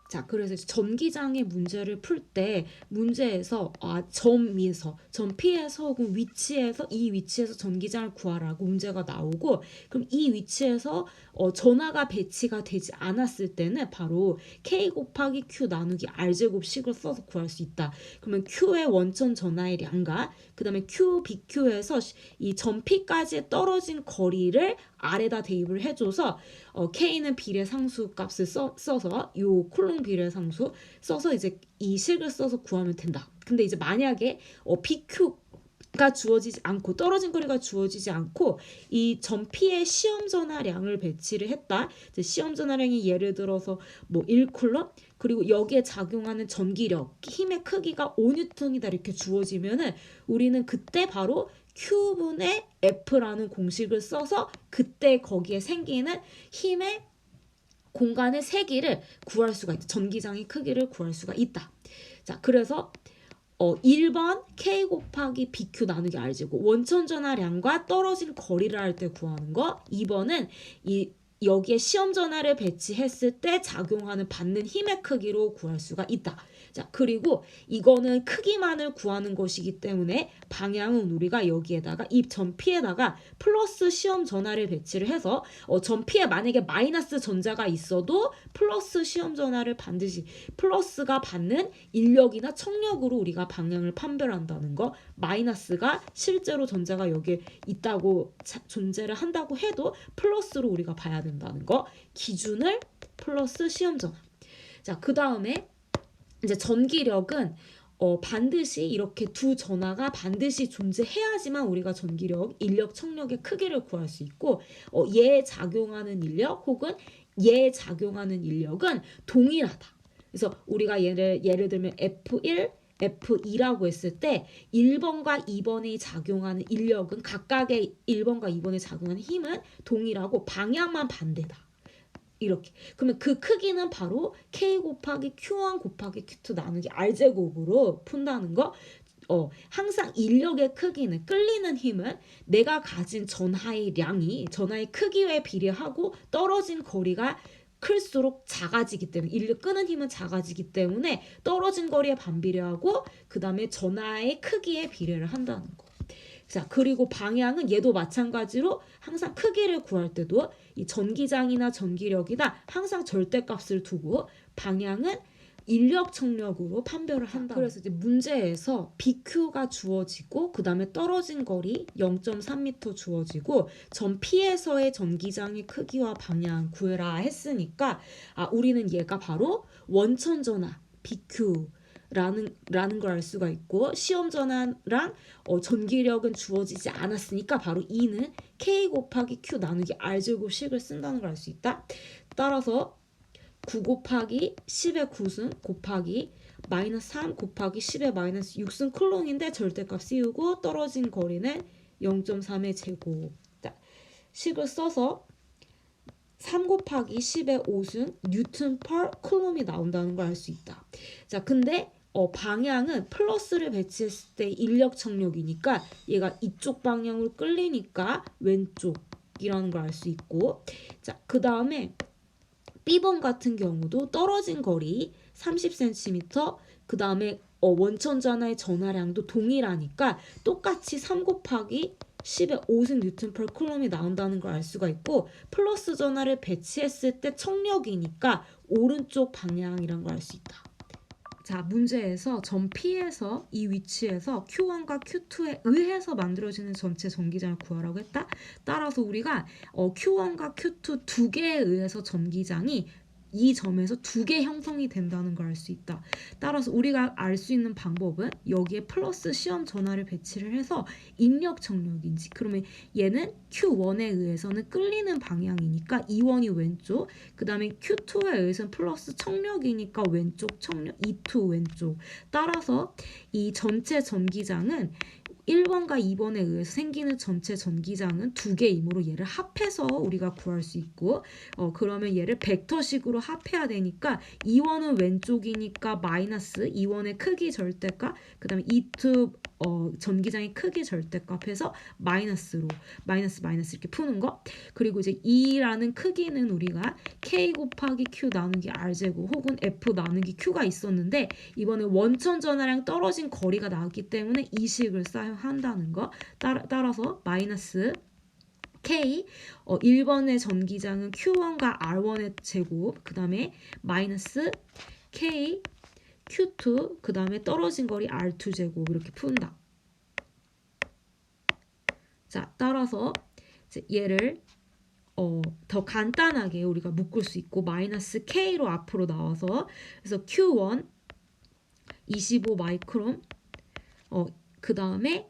자, 그래서 전기장의 문제를 풀 때 문제에서 점에서 점 P에서 혹은 위치에서 이 위치에서 전기장을 구하라고 문제가 나오고, 그럼 이 위치에서 전하가 배치가 되지 않았을 때는 바로 K 곱하기 Q 나누기 R제곱식을 써서 구할 수 있다. 그러면 Q의 원천 전하의 량과 그 다음에 Q, BQ에서 이 점 P까지 떨어진 거리를 R에다 대입을 해줘서 K는 비례 상수 값을 써서 요 쿨롱 비례 상수 써서 이제 이 식을 써서 구하면 된다. 근데 이제 만약에 BQ가 주어지지 않고 떨어진 거리가 주어지지 않고 이 점 P의 시험 전하량을 배치를 했다. 이제 시험 전하량이 예를 들어서 뭐 1쿨럼 그리고 여기에 작용하는 전기력 힘의 크기가 5N이다 이렇게 주어지면은 우리는 그때 바로 Q분의 F라는 공식을 써서 그때 거기에 생기는 힘의 공간의 세기를 구할 수가 있다. 전기장의 크기를 구할 수가 있다. 자, 그래서 1번 K 곱하기 BQ 나누기 R제곱 원천 전하량과 떨어진 거리를 할 때 구하는 거. 2번은 여기에 시험 전하를 배치했을 때 작용하는 받는 힘의 크기로 구할 수가 있다. 자, 그리고 이거는 크기만을 구하는 것이기 때문에 방향은 우리가 여기에다가 이 점 P에다가 플러스 시험 전하를 배치를 해서 점 P에 만약에 마이너스 전자가 있어도 플러스 시험 전하를 반드시 플러스가 받는 인력이나 청력으로 우리가 방향을 판별한다는 거. 마이너스가 실제로 전자가 여기에 있다고 존재를 한다고 해도 플러스로 우리가 봐야 된다는 거. 기준을 플러스 시험 전하. 자, 그 다음에 이제 전기력은 반드시 이렇게 두 전하가 반드시 존재해야지만 우리가 전기력, 인력, 청력의 크기를 구할 수 있고 얘 작용하는 인력 혹은 얘 작용하는 인력은 동일하다. 그래서 우리가 예를 들면 F1, F2라고 했을 때 1번과 2번이 작용하는 인력은 각각의 1번과 2번이 작용하는 힘은 동일하고 방향만 반대다. 이렇게. 그러면 그 크기는 바로 K 곱하기 Q1 곱하기 Q2 나누기 R제곱으로 푼다는 거. 항상 인력의 크기는 끌리는 힘은 내가 가진 전하의 크기에 비례하고 떨어진 거리가 클수록 작아지기 때문에 인력 끄는 힘은 작아지기 때문에 떨어진 거리에 반비례하고 그 다음에 전하의 크기에 비례를 한다는 거. 자, 그리고 방향은 얘도 마찬가지로 항상 크기를 구할 때도 이 전기장이나 전기력이나 항상 절대값을 두고 방향은 인력 청력으로 판별을 한다. 그래서 이제 문제에서 BQ가 주어지고 그 다음에 떨어진 거리 0.3m 주어지고 점 P에서의 전기장의 크기와 방향 구해라 했으니까 우리는 얘가 바로 원천 전하 BQ 라는 걸 알 수가 있고 시험 전하랑 전기력은 주어지지 않았으니까 바로 E는 K 곱하기 Q 나누기 R제곱식을 쓴다는 걸 알 수 있다. 따라서 9 곱하기 10의 9승 곱하기 마이너스 3 곱하기 10의 마이너스 6승 쿨롱인데 절대값 씌우고 떨어진 거리는 0.3의 제곱. 자, 식을 써서 3 곱하기 10의 5승 뉴턴 per 쿨럼이 나온다는 걸 알 수 있다. 자, 근데 방향은 플러스를 배치했을 때 인력 청력이니까 얘가 이쪽 방향으로 끌리니까 왼쪽이라는 걸 알 수 있고, 자, 그 다음에 B번 같은 경우도 떨어진 거리 30cm, 그 다음에 원천 전하의 전하량도 동일하니까 똑같이 3 곱하기 10의 5승 뉴턴 per 쿨럼이 나온다는 걸 알 수가 있고 플러스 전하를 배치했을 때 청력이니까 오른쪽 방향이란 걸 알 수 있다. 자, 문제에서 점 P에서 이 위치에서 Q1과 Q2에 의해서 만들어지는 전체 전기장을 구하라고 했다. 따라서 우리가 Q1과 Q2 두 개에 의해서 전기장이 이 점에서 두 개 형성이 된다는 걸 알 수 있다. 따라서 우리가 알 수 있는 방법은 여기에 플러스 시험 전하를 배치를 해서 인력 청력인지, 그러면 얘는 Q1에 의해서는 끌리는 방향이니까 E1이 왼쪽, 그 다음에 Q2에 의해서는 플러스 청력이니까 왼쪽 청력, E2 왼쪽. 따라서 이 전체 전기장은 1번과 2번에 의해서 생기는 전체 전기장은 두 개이므로 얘를 합해서 우리가 구할 수 있고 그러면 얘를 벡터식으로 합해야 되니까 2원은 왼쪽이니까 마이너스 2원의 크기 절대값 그 다음에 E2 전기장의 크기 절대값 해서 마이너스로 마이너스 이렇게 푸는 거. 그리고 이제 E라는 크기는 우리가 K 곱하기 Q 나누기 R제곱 혹은 F 나누기 Q가 있었는데 이번에 원천 전하랑 떨어진 거리가 나왔기 때문에 이 식을 사용한다는 거. 따라서 마이너스 K 1번의 전기장은 Q1과 R1의 제곱 그 다음에 마이너스 K Q2 그 다음에 떨어진 거리 R2 제곱 이렇게 푼다. 자, 따라서 이제 얘를 더 간단하게 우리가 묶을 수 있고 마이너스 K로 앞으로 나와서 그래서 Q1 25 마이크론 그 다음에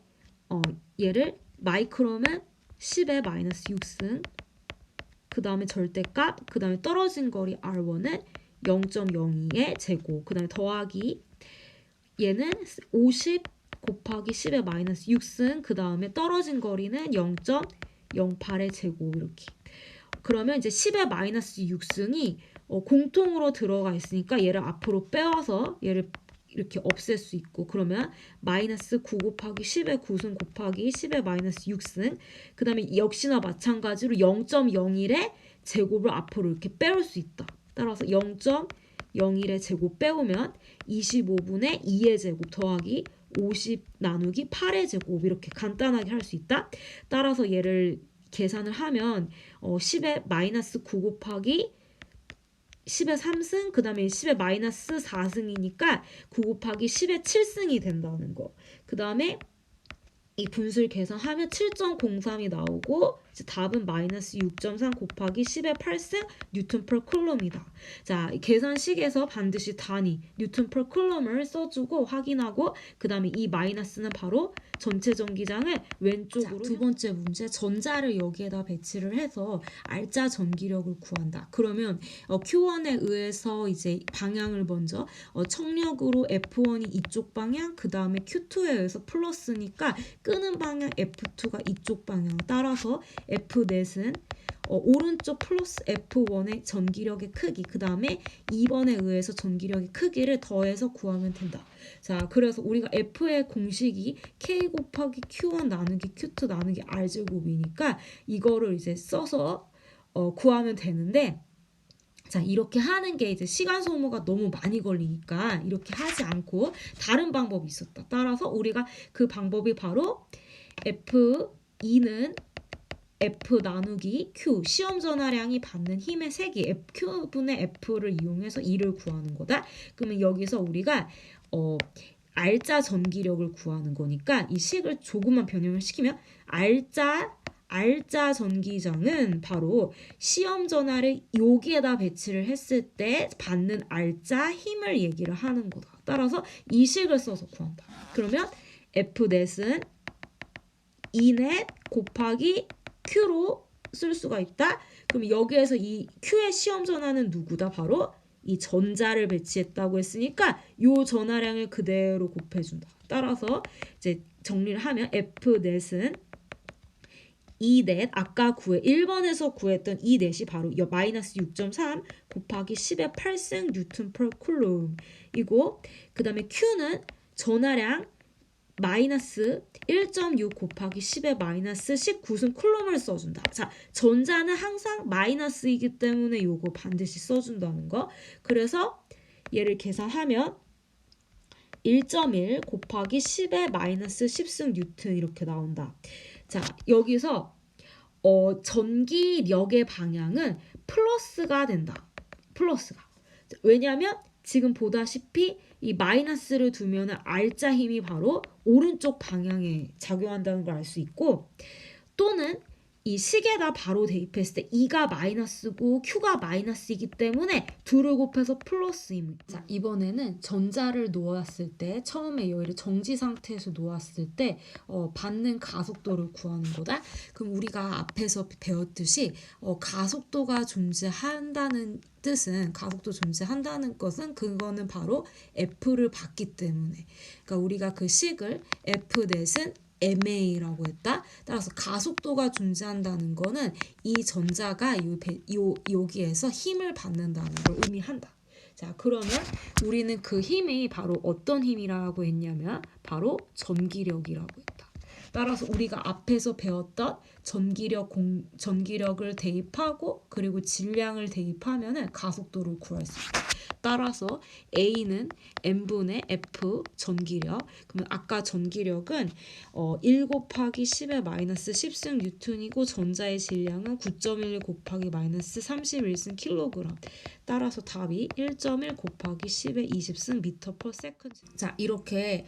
얘를 마이크론은 10의 마이너스 6승 그 다음에 절대값 그 다음에 떨어진 거리 R1은 0.02의 제곱 그 다음에 더하기 얘는 50 곱하기 10의 마이너스 6승 그 다음에 떨어진 거리는 0.08의 제곱 이렇게. 그러면 이제 10의 마이너스 6승이 공통으로 들어가 있으니까 얘를 앞으로 빼와서 얘를 이렇게 없앨 수 있고 그러면 마이너스 9 곱하기 10의 9승 곱하기 10의 마이너스 6승 그 다음에 역시나 마찬가지로 0.01의 제곱을 앞으로 이렇게 빼올 수 있다. 따라서 0.01의 제곱 빼오면 25분의 2의 제곱 더하기 50 나누기 8의 제곱 이렇게 간단하게 할 수 있다. 따라서 얘를 계산을 하면 10의 마이너스 9 곱하기 10의 3승 그 다음에 10의 마이너스 4승이니까 9 곱하기 10의 7승이 된다는 거. 그 다음에 이 분수를 계산하면 7.03이 나오고 이제 답은 마이너스 6.3 곱하기 10의 8승 뉴턴 per 쿨럼이다. 자, 계산식에서 반드시 단위 뉴턴 per 쿨럼을 써주고 확인하고 그 다음에 이 마이너스는 바로 전체 전기장을 왼쪽으로. 자, 두 번째 문제 전자를 여기에다 배치를 해서 알짜 전기력을 구한다. 그러면 Q1에 의해서 이제 방향을 먼저 청력으로 F1이 이쪽 방향 그 다음에 Q2에 의해서 플러스니까 끄는 방향 F2가 이쪽 방향 따라서 F넷은 오른쪽 플러스 F1의 전기력의 크기 그 다음에 2번에 의해서 전기력의 크기를 더해서 구하면 된다. 자, 그래서 우리가 F의 공식이 K 곱하기 Q1 나누기 Q2 나누기 R제곱이니까 이거를 이제 써서 구하면 되는데 자, 이렇게 하는 게 이제 시간 소모가 너무 많이 걸리니까 이렇게 하지 않고 다른 방법이 있었다. 따라서 우리가 그 방법이 바로 F2는 F 나누기 Q 시험 전하량이 받는 힘의 세기 Q분의 F를 이용해서 E를 구하는 거다. 그러면 여기서 우리가 알짜 전기력을 구하는 거니까 이 식을 조금만 변형을 시키면 알짜 전기장은 바로 시험 전하를 여기에다 배치를 했을 때 받는 알짜 힘을 얘기를 하는 거다. 따라서 이 식을 써서 구한다. 그러면 F넷은 E넷 곱하기 Q로 쓸 수가 있다. 그럼 여기에서 이 Q의 시험 전하는 누구다? 바로 이 전자를 배치했다고 했으니까 요 전하량을 그대로 곱해준다. 따라서 이제 정리를 하면 F넷은 E넷 아까 1번에서 구했던 E넷이 바로 마이너스 6.3 곱하기 10의 8승 뉴턴 per 쿨럼 이고 그 다음에 Q는 전하량 마이너스 1.6 곱하기 10의 마이너스 19승 쿨럼을 써준다. 자, 전자는 항상 마이너스이기 때문에 요거 반드시 써준다는 거. 그래서 얘를 계산하면 1.1 곱하기 10의 마이너스 10승 뉴턴 이렇게 나온다. 자, 여기서 전기력의 방향은 플러스가 된다. 플러스가. 왜냐하면 지금 보다시피 이 마이너스를 두면 알짜 힘이 바로 오른쪽 방향에 작용한다는 걸 알 수 있고 또는 이 식에다 바로 대입했을 때 E가 마이너스고 Q가 마이너스이기 때문에 둘을 곱해서 플러스임. 자, 이번에는 전자를 놓았을 때 처음에 여기를 정지 상태에서 놓았을 때 받는 가속도를 구하는 거다. 그럼 우리가 앞에서 배웠듯이 가속도가 존재한다는 뜻은 가속도 존재한다는 것은 그거는 바로 F를 받기 때문에 그러니까 우리가 그 식을 F넷은 ma라고 했다. 따라서 가속도가 존재한다는 거는 이 전자가 여기에서 힘을 받는다는 걸 의미한다. 자, 그러면 우리는 그 힘이 바로 어떤 힘이라고 했냐면 바로 전기력이라고 했다. 따라서 우리가 앞에서 배웠던 전기력을 대입하고 그리고 질량을 대입하면은 가속도를 구할 수 있다. 따라서 A는 n분의 F 전기력. 그러면 아까 전기력은 1 곱하기 10의 마이너스 10승 뉴턴이고 전자의 질량은 9.1 곱하기 마이너스 31승 킬로그램. 따라서 답이 1.1 곱하기 10의 20승 미터 퍼 세컨드. 자, 이렇게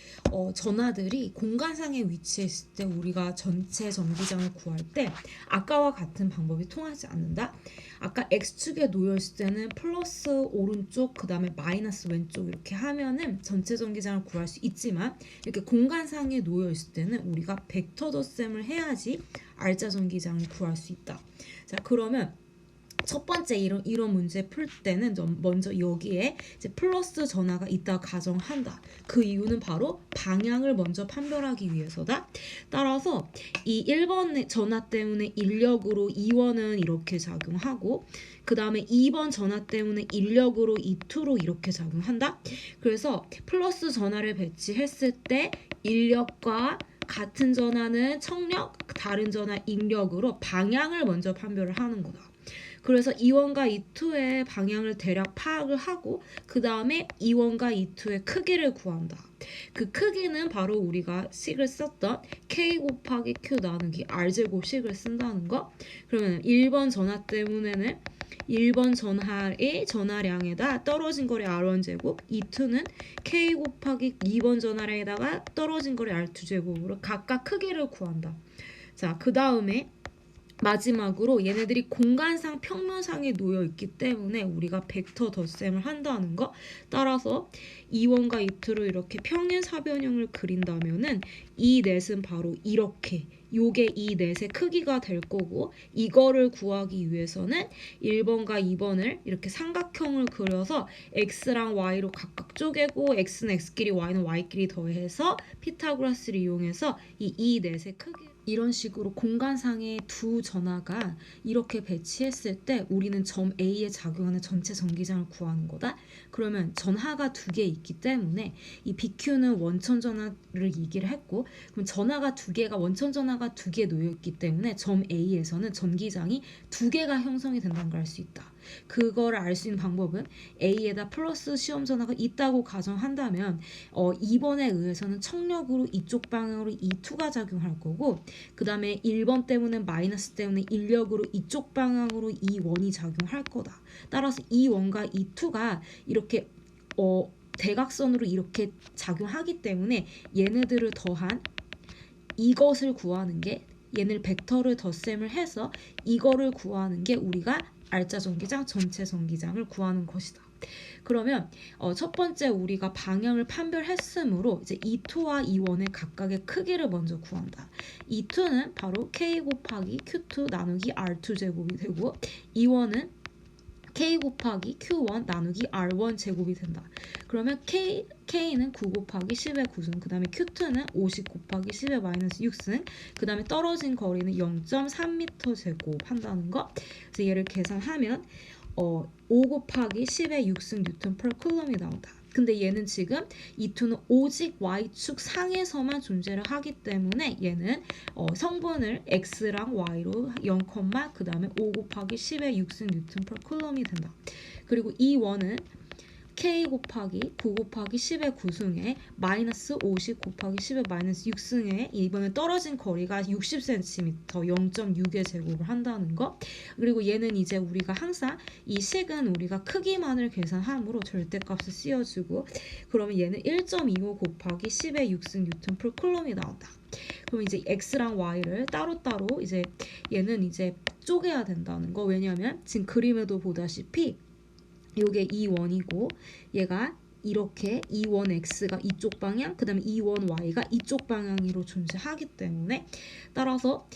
전하들이 공간상에 위치했을 때 우리가 전체 전기장을 구할 때 아까와 같은 방법이 통하지 않는다. 아까 X축에 놓여있을 때는 플러스 오른쪽 그 다음에 마이너스 왼쪽 이렇게 하면은 전체 전기장을 구할 수 있지만 이렇게 공간상에 놓여있을 때는 우리가 벡터 덧셈을 해야지 알짜 전기장을 구할 수 있다. 자, 그러면 첫 번째 이런 문제 풀 때는 먼저 여기에 이제 플러스 전하가 있다 가정한다. 그 이유는 바로 방향을 먼저 판별하기 위해서다. 따라서 이 1번 전하 때문에 인력으로 2원은 이렇게 작용하고 그 다음에 2번 전하 때문에 인력으로 2투로 이렇게 작용한다. 그래서 플러스 전하를 배치했을 때 인력과 같은 전하는 청력, 다른 전하 인력으로 방향을 먼저 판별을 하는 거다. 그래서 2원과 2투의 방향을 대략 파악을 하고 그 다음에 2원과 2투의 크기를 구한다. 그 크기는 바로 우리가 식을 썼던 K 곱하기 Q 나누기 R제곱식을 쓴다는 거. 그러면 1번 전하 때문에는 1번 전하의 전하량에다 떨어진 거리 R1제곱, 2투는 K 곱하기 2번 전하량에다가 떨어진 거리 R2제곱으로 각각 크기를 구한다. 자, 그 다음에 마지막으로 얘네들이 공간상 평면상에 놓여 있기 때문에 우리가 벡터 덧셈을 한다는 거. 따라서 2원과 2투로 이렇게 평행사변형을 그린다면은 이 넷은 바로 이렇게 요게 이 넷의 크기가 될 거고 이거를 구하기 위해서는 1번과 2번을 이렇게 삼각형을 그려서 x랑 y로 각각 쪼개고 x는 x끼리 y는 y끼리 더해서 피타고라스를 이용해서 이 넷의 크기 이런 식으로 공간상의 두 전하가 이렇게 배치했을 때 우리는 점 A에 작용하는 전체 전기장을 구하는 거다. 그러면 전하가 두 개 있기 때문에 이 BQ는 원천 전하를 얘기를 했고 그럼 전하가 두 개가 원천 전하가 두 개 놓여 있기 때문에 점 A에서는 전기장이 두 개가 형성이 된다는 걸 알 수 있다. 그걸 알 수 있는 방법은 A에다 플러스 시험 전하가 있다고 가정한다면 2번에 의해서는 청력으로 이쪽 방향으로 E2가 작용할 거고 그 다음에 1번 때문에 마이너스 때문에 인력으로 이쪽 방향으로 E1이 작용할 거다. 따라서 E1과 E2가 이렇게 대각선으로 이렇게 작용하기 때문에 얘네들을 더한 이것을 구하는 게 얘를 벡터를 덧셈을 해서 이거를 구하는 게 우리가 알짜 전기장 전체 전기장을 구하는 것이다. 그러면 첫 번째 우리가 방향을 판별했으므로 이제 E2와 E1의 각각의 크기를 먼저 구한다. E2는 바로 K 곱하기 Q2 나누기 R2 제곱이 되고 E1은 K 곱하기 Q1 나누기 R1 제곱이 된다. 그러면 K는 9 곱하기 10의 9승, 그 다음에 Q2는 50 곱하기 10의 마이너스 6승, 그 다음에 떨어진 거리는 0.3m 제곱 한다는 거. 그래서 얘를 계산하면 5 곱하기 10의 6승 뉴턴 per 쿨럼이 나온다. 근데 얘는 지금 E2는 오직 Y축 상에서만 존재를 하기 때문에 얘는 성분을 X랑 Y로 0, 그 다음에 5 곱하기 10의 6승 뉴턴 per 쿨럼이 된다. 그리고 E1은 K 곱하기 9 곱하기 10의 9승에 마이너스 50 곱하기 10의 마이너스 6승에 이번에 떨어진 거리가 60cm 0.6의 제곱을 한다는 거. 그리고 얘는 이제 우리가 항상 이 식은 우리가 크기만을 계산함으로 절대값을 씌워주고 그러면 얘는 1.25 곱하기 10의 6승 뉴턴 per 쿨럼이 나온다. 그럼 이제 X랑 Y를 따로따로 이제 얘는 이제 쪼개야 된다는 거. 왜냐하면 지금 그림에도 보다시피 요게 E1이고 얘가 이렇게 E1X가 이쪽 방향 그 다음에 E1Y가 이쪽 방향으로 존재하기 때문에 따라서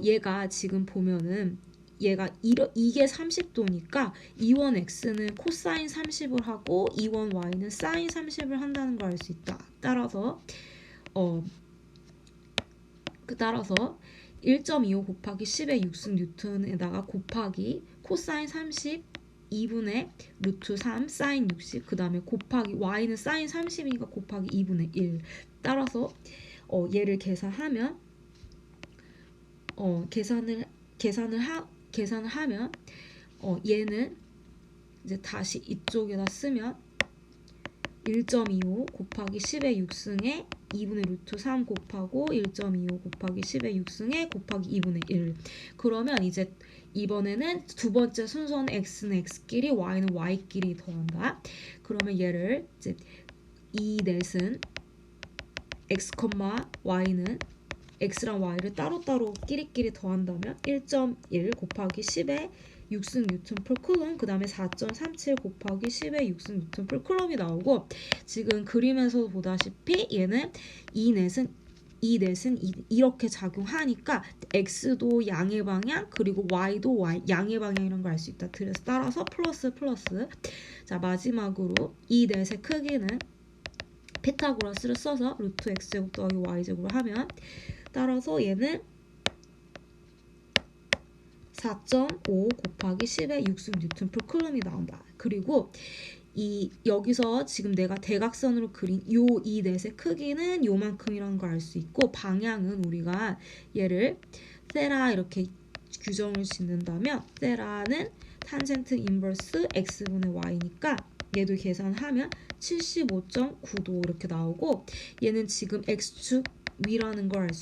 얘가 지금 보면은 얘가 이게 30도니까 E1X는 코사인 30을 하고 E1Y는 사인 30을 한다는 걸 알 수 있다. 따라서 따라서 1.25 곱하기 10의 6승 뉴턴에다가 곱하기 코사인 30 2분의 루트 3 사인 60 그 다음에 곱하기 y는 사인 30이니까 곱하기 2분의 1 따라서 얘를 계산하면 계산을 하면 얘는 이제 다시 이쪽에다 쓰면 1.25 곱하기 10의 6승에 2분의 루트 3 곱하고 1.25 곱하기 10의 6승에 곱하기 2분의 1 그러면 이제 이번에는 두 번째 순서는 x는 x끼리 y는 y끼리 더한다. 그러면 얘를 이제 이 넷은 x, y는 x랑 y를 따로따로 끼리끼리 더한다면 1.1 곱하기 10의 6승 뉴턴 per 쿨럼 그 다음에 4.37 곱하기 10의 6승 뉴턴 per 쿨럼이 나오고 지금 그림에서 보다시피 얘는 이 넷은 이렇게 작용하니까 x도 양의 방향 그리고 y도 양의 방향이라는 걸 알 수 있다. 그래서 따라서 플러스 자 마지막으로 이 넷의 크기는 피타고라스를 써서 루트 x제곱 더하기 y제곱을 하면 따라서 얘는 4.5 곱하기 10의 6승 뉴턴 per 쿨럼이 나온다. 그리고 여기서 지금 내가 대각선으로 그린 이 넷의 크기는 요만큼이라는 걸 알 수 있고 방향은 우리가 얘를 세라 이렇게 규정을 짓는다면 세라는 탄젠트 인버스 x분의 y니까 얘도 계산하면 75.9도 이렇게 나오고 얘는 지금 x축 위라는 걸 알 수